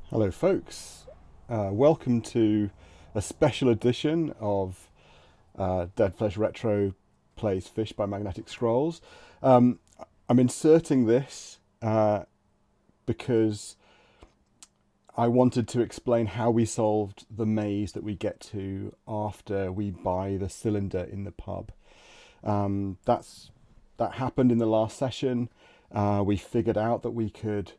Hello, folks. Welcome to a special edition of Dead Flesh Retro Plays Fish by Magnetic Scrolls. Um, I'm inserting this because I wanted to explain how we solved the maze that we get to after we buy the cylinder in the pub. That happened in the last session. We figured out that we could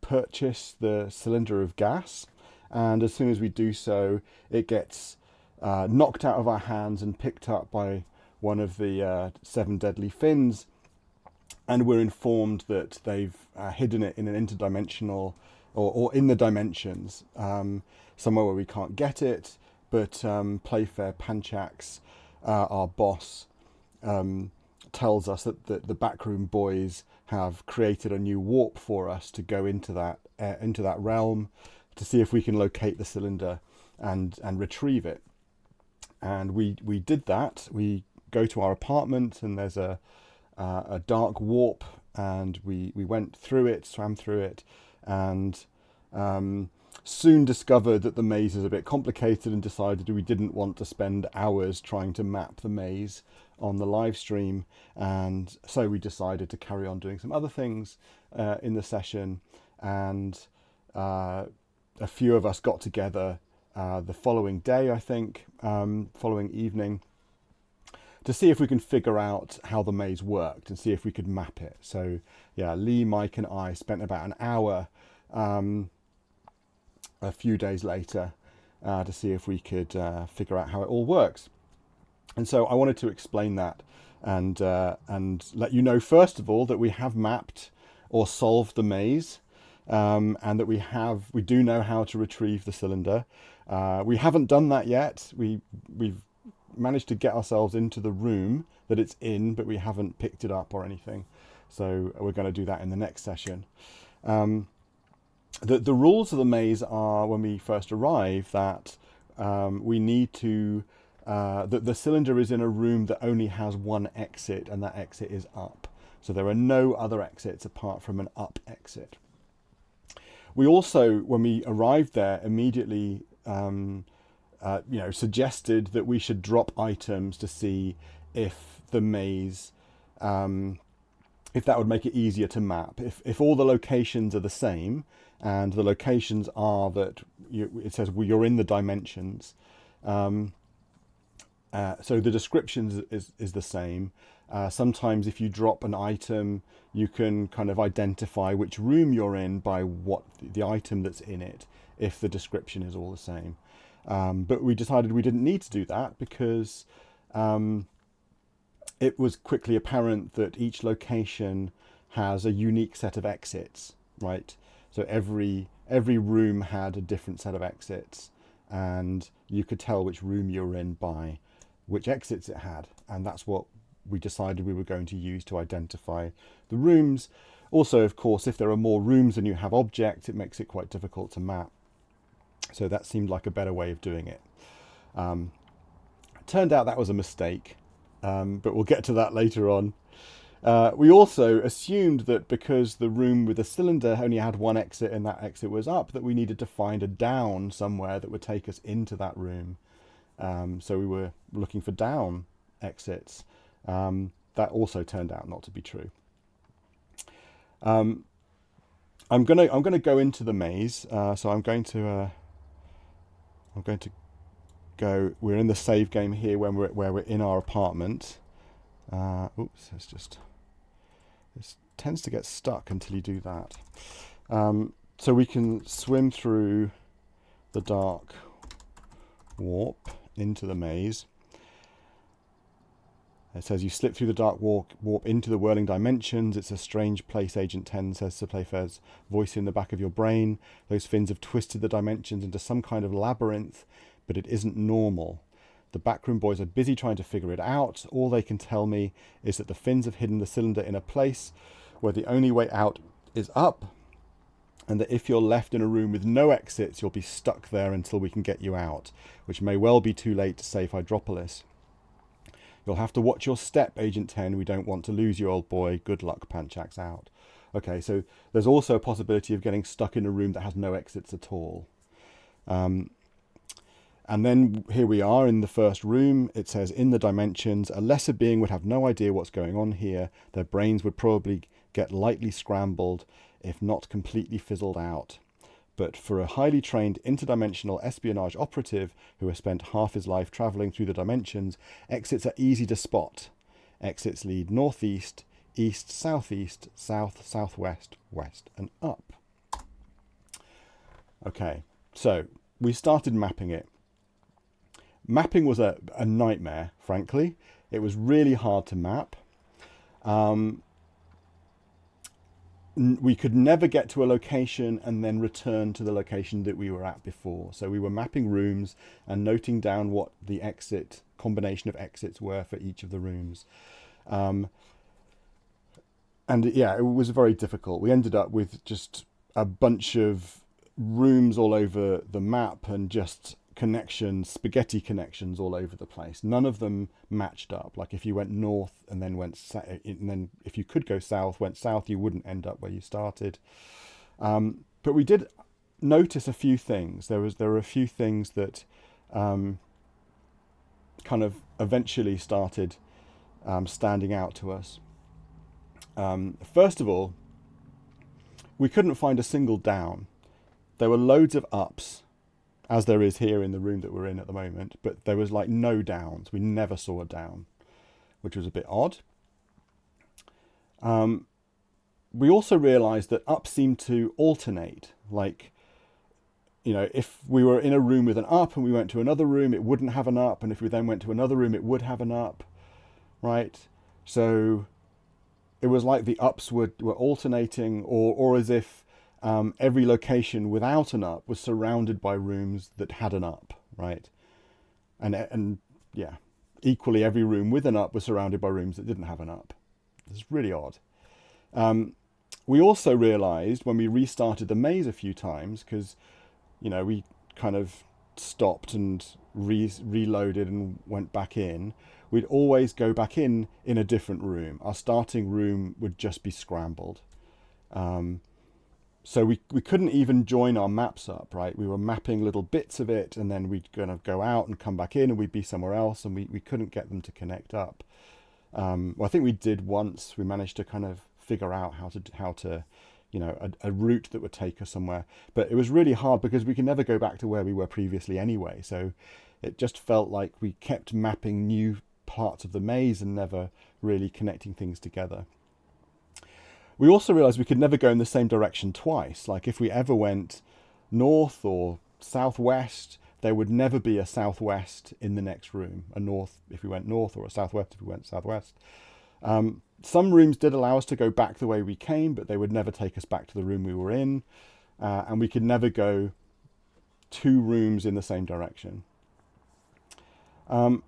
purchase the cylinder of gas, and as soon as we do so, it gets knocked out of our hands and picked up by one of the seven deadly fins, and we're informed that they've hidden it in an interdimensional or in the dimensions, somewhere where we can't get it, but Playfair Panchax, our boss, tells us that the backroom boys have created a new warp for us to go into that realm to see if we can locate the cylinder and retrieve it. And we did that. We go to our apartment, and there's a dark warp, and we went through it, swam through it, and soon discovered that the maze is a bit complicated and decided we didn't want to spend hours trying to map the maze on the live stream, and so we decided to carry on doing some other things in the session. And a few of us got together the following day, I think, following evening, to see if we can figure out how the maze worked and see if we could map it. So yeah, Lee, Mike and I spent about an hour a few days later to see if we could figure out how it all works. And so I wanted to explain that and let you know, first of all, that we have mapped or solved the maze, and that we do know how to retrieve the cylinder. We haven't done that yet. We've managed to get ourselves into the room that it's in, but we haven't picked it up or anything. So we're going to do that in the next session. The rules of the maze are, when we first arrive, that we need to that the cylinder is in a room that only has one exit, and that exit is up. So there are no other exits apart from an up exit. We also, when we arrived there, immediately suggested that we should drop items to see if the maze, if that would make it easier to map. If all the locations are the same, and the locations are that it says you're in the dimensions, so the description is the same. Sometimes if you drop an item, you can kind of identify which room you're in by what the item that's in it, if the description is all the same. But we decided we didn't need to do that because it was quickly apparent that each location has a unique set of exits, right? So every room had a different set of exits, and you could tell which room you were in by which exits it had, and that's what we decided we were going to use to identify the rooms. Also, of course, if there are more rooms than you have objects, it makes it quite difficult to map. So that seemed like a better way of doing it. Turned out that was a mistake, but we'll get to that later on. We also assumed that because the room with the cylinder only had one exit and that exit was up, that we needed to find a down somewhere that would take us into that room. So we were looking for down exits. That also turned out not to be true. I'm gonna go into the maze. So I'm going to go. We're in the save game here when where we're in our apartment. Oops, this tends to get stuck until you do that. So we can swim through the dark warp into the maze. It says you slip through the dark warp into the whirling dimensions. It's a strange place, Agent 10 says to Playfair's voice in the back of your brain. Those fins have twisted the dimensions into some kind of labyrinth, but it isn't normal. The backroom boys are busy trying to figure it out. All they can tell me is that the fins have hidden the cylinder in a place where the only way out is up, and that if you're left in a room with no exits, you'll be stuck there until we can get you out, which may well be too late to save Hydropolis. You'll have to watch your step, Agent 10. We don't want to lose you, old boy. Good luck, Panchax out. Okay, so there's also a possibility of getting stuck in a room that has no exits at all. And then here we are in the first room. It says, in the dimensions, a lesser being would have no idea what's going on here. Their brains would probably get lightly scrambled, if not completely fizzled out. But for a highly trained interdimensional espionage operative who has spent half his life traveling through the dimensions, exits are easy to spot. Exits lead northeast, east, southeast, south, southwest, west, and up. Okay, so we started mapping it. Mapping was a nightmare, frankly. It was really hard to map. We could never get to a location and then return to the location that we were at before. So we were mapping rooms and noting down what the combination of exits were for each of the rooms. And yeah, it was very difficult. We ended up with just a bunch of rooms all over the map and just spaghetti connections all over the place. None of them matched up. Like if you went north and then if you could go south, went south, you wouldn't end up where you started. But we did notice a few things. There were a few things that kind of eventually started standing out to us. First of all, we couldn't find a single down. There were loads of ups, as there is here in the room that we're in at the moment, but there was like no downs. We never saw a down, which was a bit odd. We also realized that up seemed to alternate. Like, you know, if we were in a room with an up and we went to another room, it wouldn't have an up. And if we then went to another room, it would have an up, right? So it was like the ups were alternating, or as if every location without an up was surrounded by rooms that had an up, right? And yeah, equally every room with an up was surrounded by rooms that didn't have an up. It's really odd. We also realized when we restarted the maze a few times, because, you know, we kind of stopped and reloaded and went back in, we'd always go back in a different room. Our starting room would just be scrambled. So we couldn't even join our maps up, right? We were mapping little bits of it, and then we'd kind of go out and come back in, and we'd be somewhere else, and we couldn't get them to connect up. Well, I think we did once. We managed to kind of figure out how to, you know, a route that would take us somewhere. But it was really hard because we could never go back to where we were previously anyway. So it just felt like we kept mapping new parts of the maze and never really connecting things together. We also realized we could never go in the same direction twice. Like if we ever went north or southwest, there would never be a southwest in the next room, a north if we went north or a southwest if we went southwest. Some rooms did allow us to go back the way we came, but they would never take us back to the room we were in. And we could never go 2 rooms in the same direction. But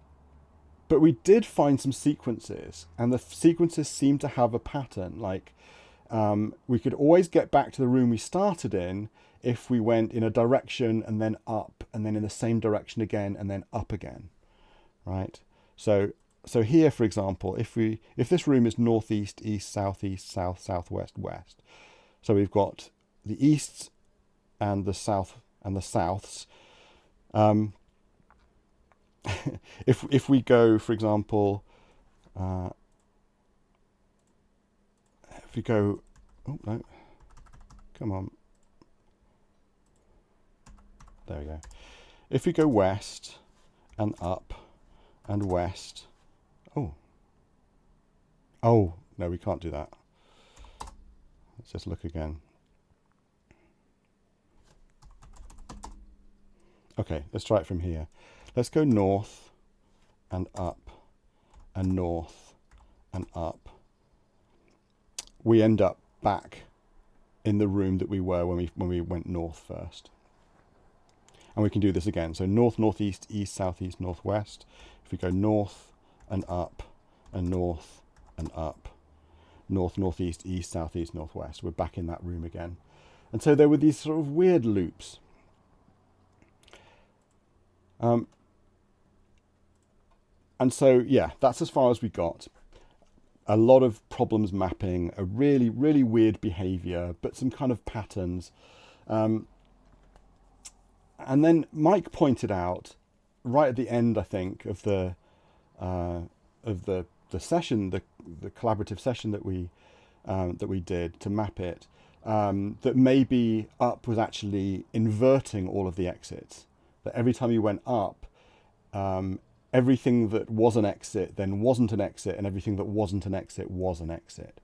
we did find some sequences, and the sequences seemed to have a pattern. Like we could always get back to the room we started in if we went in a direction and then up, and then in the same direction again, and then up again, right? So here, for example, if this room is northeast, east, southeast, south, southwest, west. So we've got the easts and the south and the souths. If we go, for example, if we go, oh no, come on, there we go. If we go west and up and west, oh no, we can't do that. Let's just look again. Okay, let's try it from here. Let's go north and up and north and up. We end up back in the room that we were when we went north first. And we can do this again. So north, northeast, east, southeast, northwest. If we go north and up and north and up, north, northeast, east, southeast, northwest, we're back in that room again. And so there were these sort of weird loops. And so, yeah, that's as far as we got. a lot of problems mapping, a really, really weird behavior, but some kind of patterns. Um, and then Mike pointed out right at the end, I think, uh, of the session, the collaborative session that we did to map it, that maybe up was actually inverting all of the exits. That every time you went up, everything that was an exit then wasn't an exit, and everything that wasn't an exit was an exit.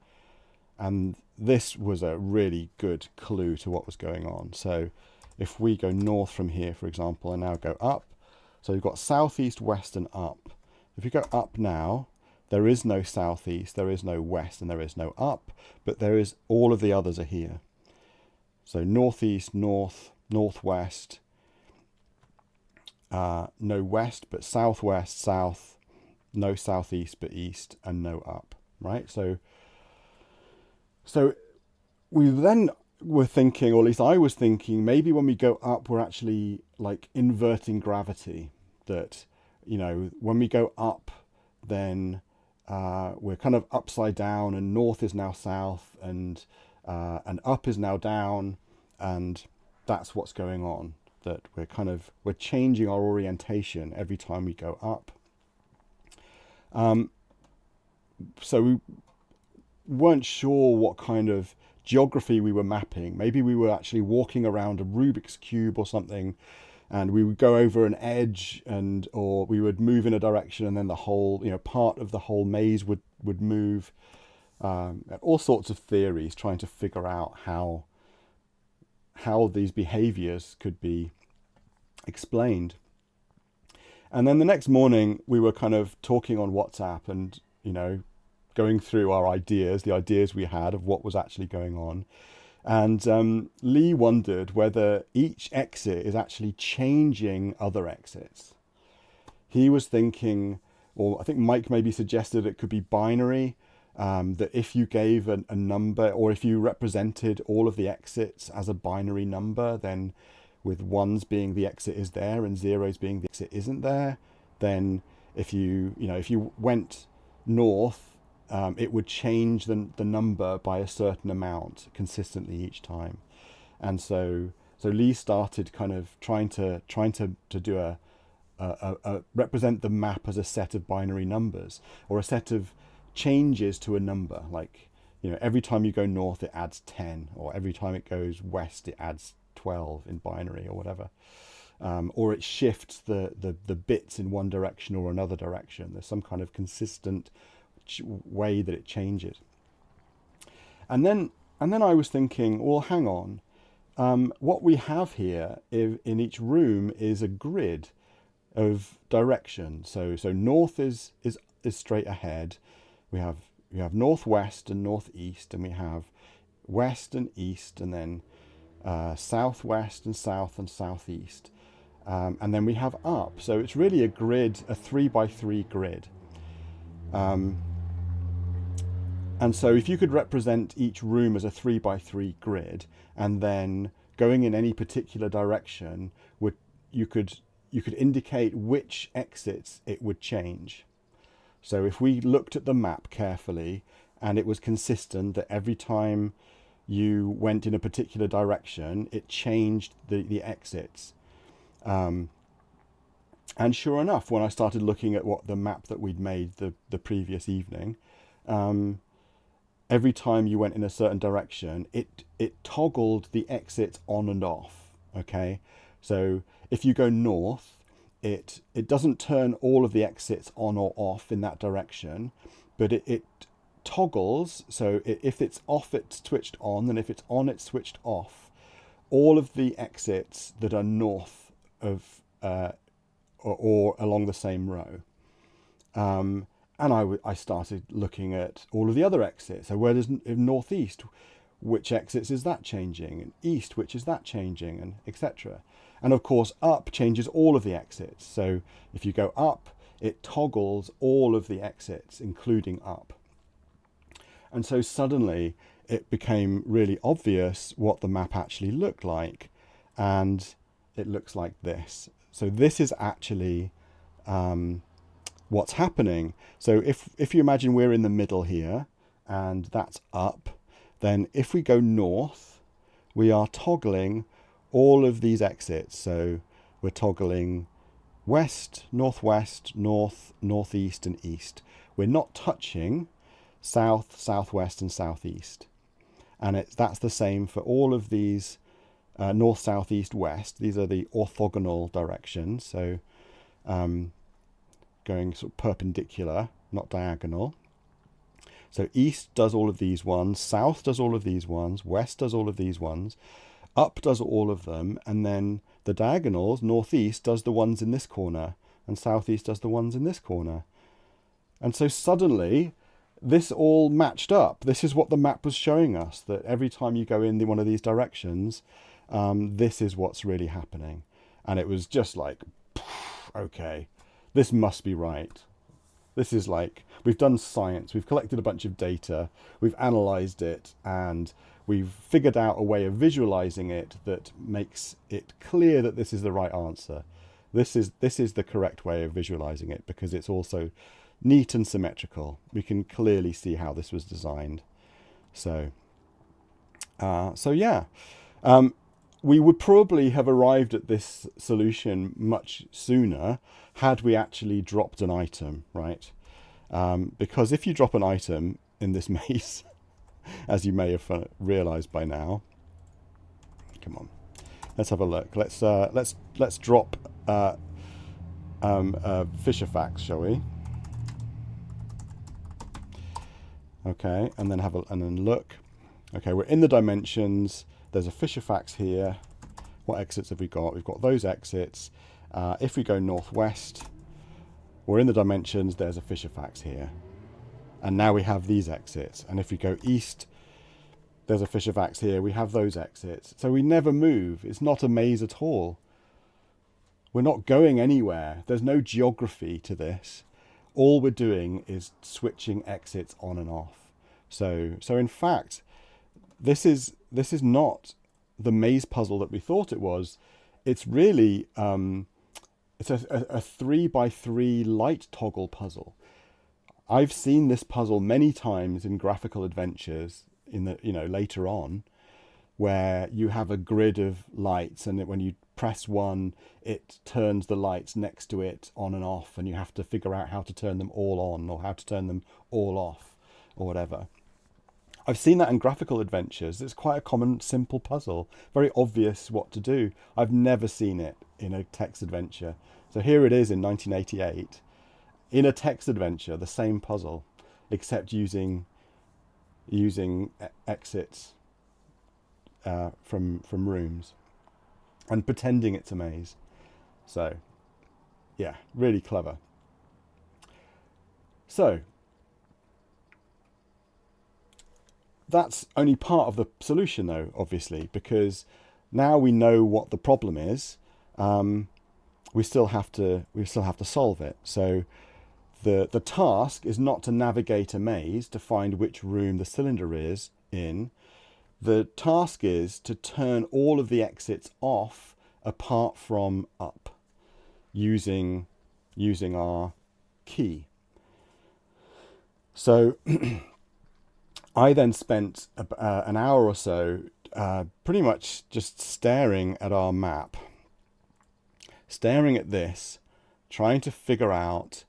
And this was a really good clue to what was going on. So if we go north from here, for example, and now go up, so you've got southeast, west, and up. If you go up now, there is no southeast, there is no west, and there is no up, but there is, all of the others are here. So northeast, north, northwest, no west, but southwest, south, no southeast, but east, and no up, right? So we then were thinking, or at least I was thinking, maybe when we go up, we're actually like inverting gravity. That, you know, when we go up, then we're kind of upside down, and north is now south, and up is now down, and that's what's going on. That we're changing our orientation every time we go up. So we weren't sure what kind of geography we were mapping. Maybe we were actually walking around a Rubik's cube or something, and we would go over an edge, or we would move in a direction, and then the whole, you know, part of the whole maze would move. All sorts of theories trying to figure out how these behaviors could be explained. And then the next morning we were kind of talking on WhatsApp, and, you know, going through our ideas, the ideas we had of what was actually going on. And Lee wondered whether each exit is actually changing other exits. He was thinking, or I think Mike maybe suggested it could be binary, that if you gave a number, or if you represented all of the exits as a binary number, then with ones being the exit is there and zeros being the exit isn't there, then if you went north, it would change the number by a certain amount consistently each time. And so Lee started kind of trying to do a represent the map as a set of binary numbers, or a set of changes to a number. Like, you know, every time you go north, it adds 10, or every time it goes west, it adds 12 in binary, or whatever. Or it shifts the bits in one direction or another direction. There's some kind of consistent way that it changes. And then I was thinking, well, hang on, what we have here in each room is a grid of direction. So north is straight ahead. We have northwest and northeast, and we have west and east, and then southwest and south and southeast, and then we have up. So it's really a grid, a 3x3 grid. And so if you could represent each room as a 3x3 grid, and then going in any particular direction, you could indicate which exits it would change. So if we looked at the map carefully, and it was consistent that every time you went in a particular direction, it changed the exits. And sure enough, when I started looking at what the map that we'd made the previous evening, every time you went in a certain direction, it toggled the exits on and off. Okay, so if you go north, it doesn't turn all of the exits on or off in that direction, but it toggles. So if it's off, it's switched on, and if it's on, it's switched off. All of the exits that are north of or along the same row. And I started looking at all of the other exits. So where does northeast, which exits is that changing? And east, which is that changing? And etc. And of course, up changes all of the exits. So if you go up, it toggles all of the exits, including up. And so suddenly it became really obvious what the map actually looked like. And it looks like this. So this is actually what's happening. So if you imagine we're in the middle here and that's up, then if we go north, we are toggling all of these exits. So we're toggling west, northwest, north, northeast, and east. We're not touching south, southwest, and southeast. And that's the same for all of these north, south, east, west. These are the orthogonal directions. So going sort of perpendicular, not diagonal. So east does all of these ones, south does all of these ones, west does all of these ones, up does all of them, and then the diagonals, northeast does the ones in this corner, and southeast does the ones in this corner. And so suddenly this all matched up. This is what the map was showing us, that every time you go in one of these directions, this is what's really happening. And it was just like, okay, this must be right. This is like, we've done science, we've collected a bunch of data, we've analysed it, and we've figured out a way of visualising it that makes it clear that this is the right answer. This is the correct way of visualising it, because it's also neat and symmetrical. We can clearly see how this was designed. So yeah. We would probably have arrived at this solution much sooner had we actually dropped an item, right? Because if you drop an item in this maze, as you may have realised by now, come on, let's have a look. Let's drop Fisher facts, shall we? Okay, and then look. Okay, we're in the dimensions. There's a Fisher facts here. What exits have we got? We've got those exits. If we go northwest, we're in the dimensions. There's a Fisher facts here. And now we have these exits. And if we go east, there's a Fisher facts here. We have those exits. So we never move. It's not a maze at all. We're not going anywhere. There's no geography to this. All we're doing is switching exits on and off. So in fact, this is not the maze puzzle that we thought it was. It's really it's a 3x3 light toggle puzzle. I've seen this puzzle many times in graphical adventures in the later on, where you have a grid of lights, and when you press one, it turns the lights next to it on and off, and you have to figure out how to turn them all on or how to turn them all off or whatever. I've seen that in graphical adventures. It's quite a common, simple puzzle. Very obvious what to do. I've never seen it in a text adventure. So here it is in 1988. In a text adventure, the same puzzle, except using exits from rooms and pretending it's a maze. So, yeah, really clever. So, that's only part of the solution, though, obviously, because now we know what the problem is. We still have to solve it. So the task is not to navigate a maze to find which room the cylinder is in. The task is to turn all of the exits off apart from up using our key. So I then spent an hour or so pretty much just staring at our map, staring at this, trying to figure out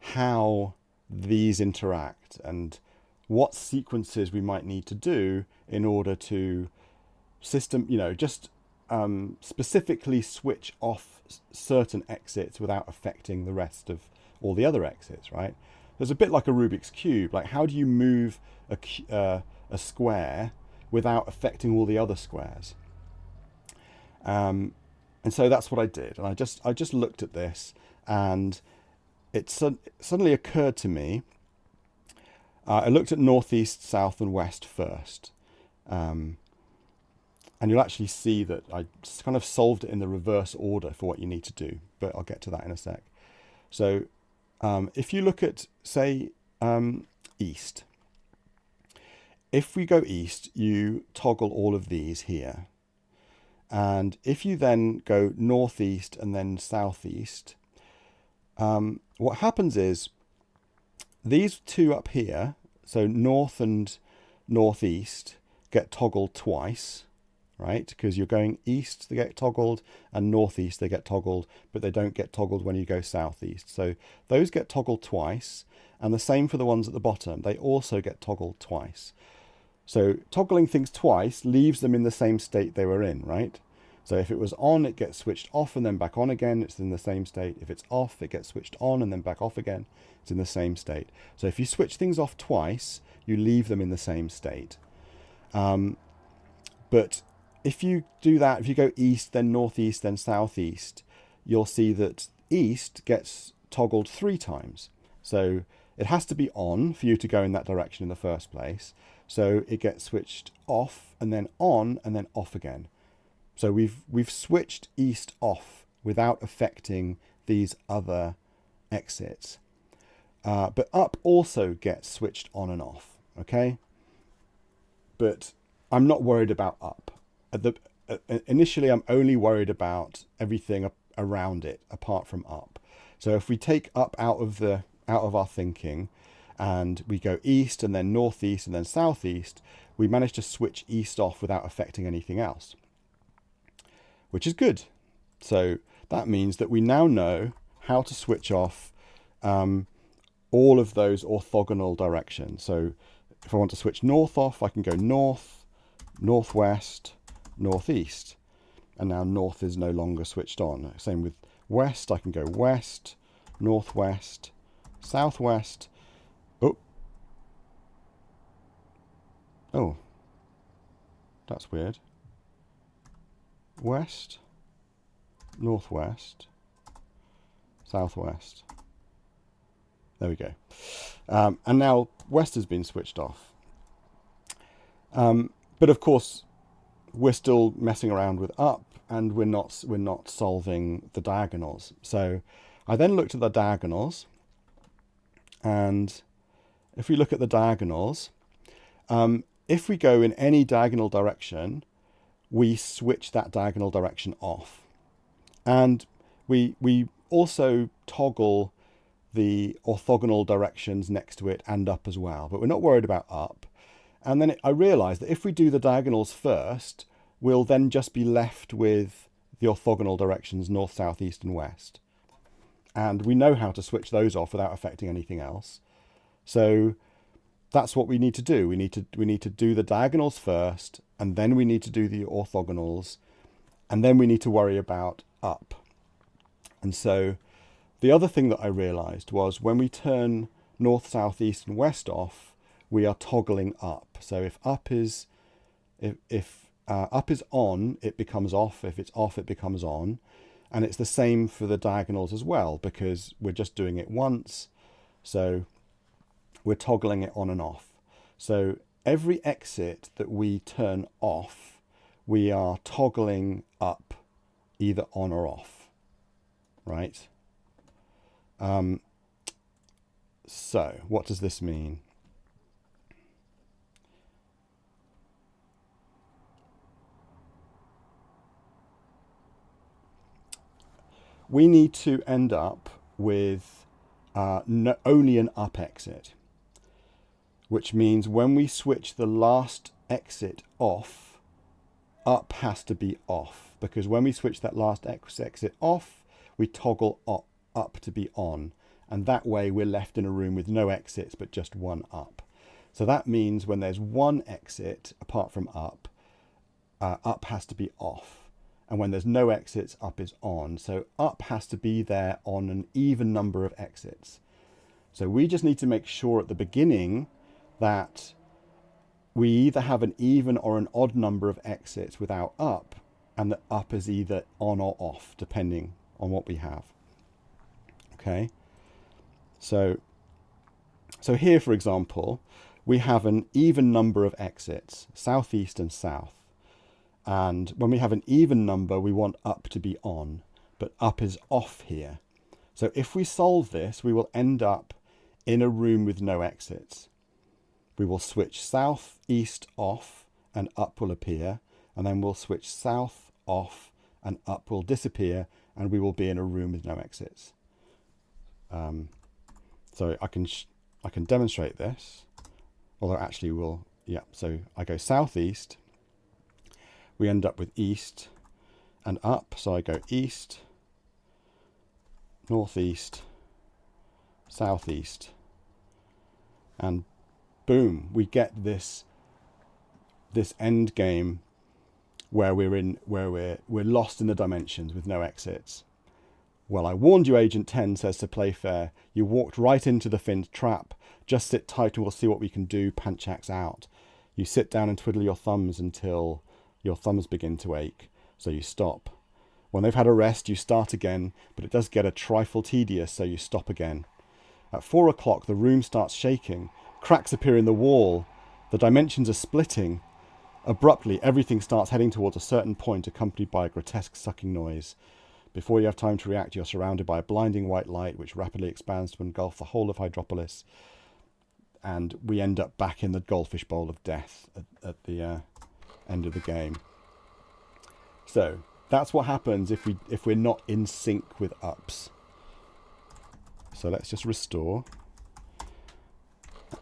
how these interact and what sequences we might need to do in order to specifically switch off certain exits without affecting the rest of all the other exits, right? There's a bit like a Rubik's Cube. Like, how do you move a square without affecting all the other squares? And so that's what I did. And I just looked at this, and it suddenly occurred to me. I looked at northeast, south, and west first. And you'll actually see that I kind of solved it in the reverse order for what you need to do, but I'll get to that in a sec. So if you look at, say, east, if we go east, you toggle all of these here. And if you then go northeast and then southeast, what happens is these two up here, so north and northeast, get toggled twice, right? Because you're going east, they get toggled, and northeast, they get toggled, but they don't get toggled when you go southeast. So those get toggled twice, and the same for the ones at the bottom. They also get toggled twice. So toggling things twice leaves them in the same state they were in, right? So if it was on, it gets switched off and then back on again. It's in the same state. If it's off, it gets switched on and then back off again. It's in the same state. So if you switch things off twice, you leave them in the same state. But if you do that, if you go east, then northeast, then southeast, you'll see that east gets toggled 3 times. So it has to be on for you to go in that direction in the first place. So it gets switched off and then on and then off again. So we've switched east off without affecting these other exits. But up also gets switched on and off, okay? But I'm not worried about up. Initially, I'm only worried about everything around it, apart from up. So if we take up out of our thinking, and we go east and then northeast and then southeast, we manage to switch east off without affecting anything else, which is good. So that means that we now know how to switch off all of those orthogonal directions. So if I want to switch north off, I can go north, northwest, northeast. And now north is no longer switched on. Same with west, I can go west, northwest, southwest. Oh, that's weird. West, northwest, southwest. There we go. And now west has been switched off. But of course, we're still messing around with up, and we're not solving the diagonals. So I then looked at the diagonals, and if we look at the diagonals, if we go in any diagonal direction, we switch that diagonal direction off. And we also toggle the orthogonal directions next to it and up as well, but we're not worried about up. And then I realized that if we do the diagonals first, we'll then just be left with the orthogonal directions north, south, east, and west. And we know how to switch those off without affecting anything else. So that's what we need to do. We need to do the diagonals first, and then we need to do the orthogonals, and then we need to worry about up. And so the other thing that I realized was when we turn north, south, east, and west off, we are toggling up. So if up is on, it becomes off. If it's off, it becomes on. And it's the same for the diagonals as well, because we're just doing it once. So we're toggling it on and off. So every exit that we turn off, we are toggling up, either on or off, right? So what does this mean? We need to end up with only an up exit, which means when we switch the last exit off, up has to be off, because when we switch that last exit off, we toggle up to be on, and that way we're left in a room with no exits but just one up. So that means when there's one exit apart from up, up has to be off. And when there's no exits, up is on. So up has to be there on an even number of exits. So we just need to make sure at the beginning that we either have an even or an odd number of exits without up, and that up is either on or off, depending on what we have. Okay. So here, for example, we have an even number of exits, southeast and south. And when we have an even number, we want up to be on, but up is off here. So if we solve this, we will end up in a room with no exits. We will switch south, east off, and up will appear. And then we'll switch south off, and up will disappear, and we will be in a room with no exits. So I can demonstrate this, although actually so I go southeast, we end up with east and up. So I go east, northeast, southeast, and boom, we get this end game where we're lost in the dimensions with no exits. Well, I warned you, Agent 10 says to Playfair. You walked right into the Finn's trap. Just sit tight and we'll see what we can do. Panchak's out. You sit down and twiddle your thumbs until your thumbs begin to ache. So you stop. When they've had a rest, you start again, but it does get a trifle tedious, so you stop again. At 4 o'clock, the room starts shaking. Cracks appear in the wall. The dimensions are splitting. Abruptly, everything starts heading towards a certain point, accompanied by a grotesque sucking noise. Before you have time to react, you're surrounded by a blinding white light, which rapidly expands to engulf the whole of Hydropolis. And we end up back in the goldfish bowl of death at the end of the game. So that's what happens if we're not in sync with ups. So let's just restore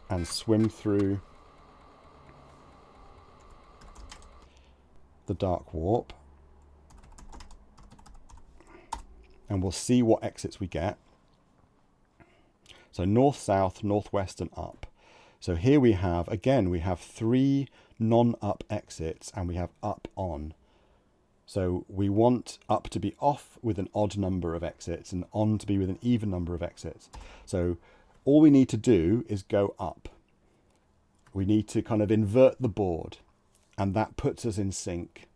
and swim through the dark warp. And we'll see what exits we get. So north, south, northwest, and up. So here we have 3 non-up exits, and we have up on. So we want up to be off with an odd number of exits and on to be with an even number of exits. So all we need to do is go up. We need to kind of invert the board, and that puts us in sync.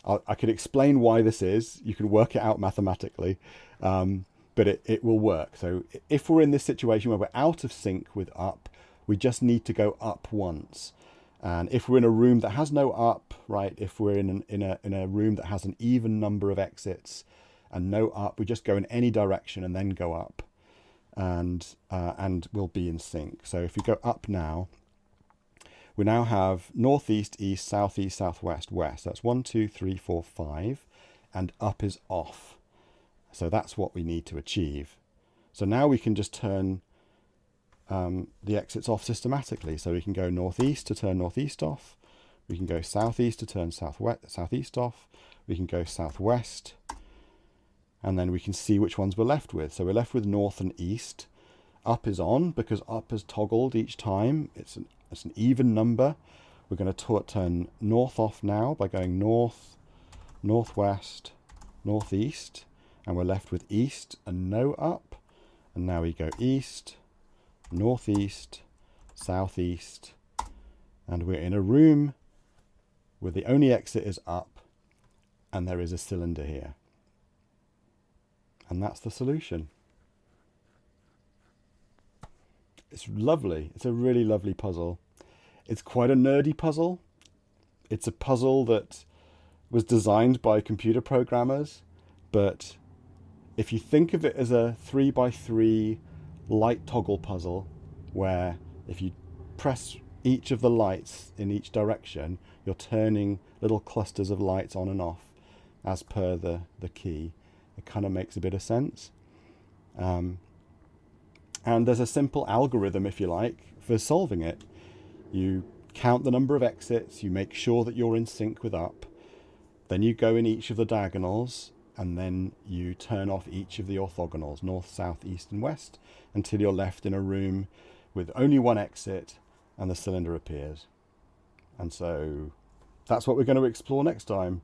I could explain why this is. You can work it out mathematically, but it will work. So if we're in this situation where we're out of sync with up, we just need to go up once. And if we're in a room that has no up, right? If we're in a room that has an even number of exits and no up, we just go in any direction and then go up, and we'll be in sync. So if we go up now, we now have northeast, east, southeast, southwest, west. That's 1, 2, 3, 4, 5, and up is off. So that's what we need to achieve. So now we can just turn the exits off systematically. So we can go northeast to turn northeast off. We can go southeast to turn southeast off. We can go southwest, and then we can see which ones we're left with. So we're left with north and east. Up is on because up has toggled each time. It's an even number. We're going to turn north off now by going north, northwest, northeast, and we're left with east and no up. And now we go east, northeast, southeast, and we're in a room where the only exit is up, and there is a cylinder here. And that's the solution. It's lovely. It's a really lovely puzzle. It's quite a nerdy puzzle. It's a puzzle that was designed by computer programmers, but if you think of it as a 3x3 light toggle puzzle, where if you press each of the lights in each direction, you're turning little clusters of lights on and off as per the key, it kind of makes a bit of sense. And there's a simple algorithm, if you like, for solving it. You count the number of exits, you make sure that you're in sync with up, then you go in each of the diagonals, and then you turn off each of the orthogonals, north, south, east, and west, until you're left in a room with only one exit and the cylinder appears. And so that's what we're going to explore next time.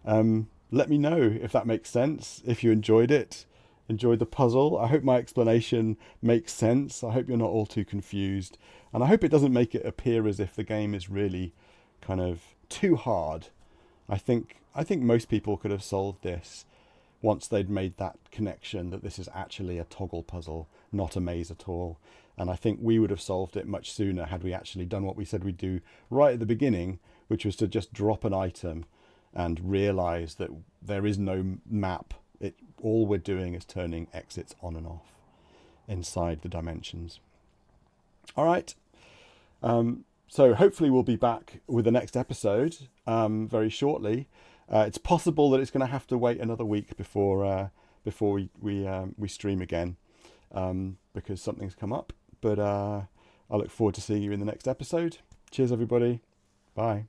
Let me know if that makes sense, if you enjoyed it. Enjoyed the puzzle. I hope my explanation makes sense. I hope you're not all too confused. And I hope it doesn't make it appear as if the game is really kind of too hard. I think most people could have solved this once they'd made that connection that this is actually a toggle puzzle, not a maze at all. And I think we would have solved it much sooner had we actually done what we said we'd do right at the beginning, which was to just drop an item and realize that there is no map. All we're doing is turning exits on and off inside the dimensions. All right. So hopefully we'll be back with the next episode very shortly. It's possible that it's going to have to wait another week before we stream again. because something's come up. But I look forward to seeing you in the next episode. Cheers, everybody. Bye.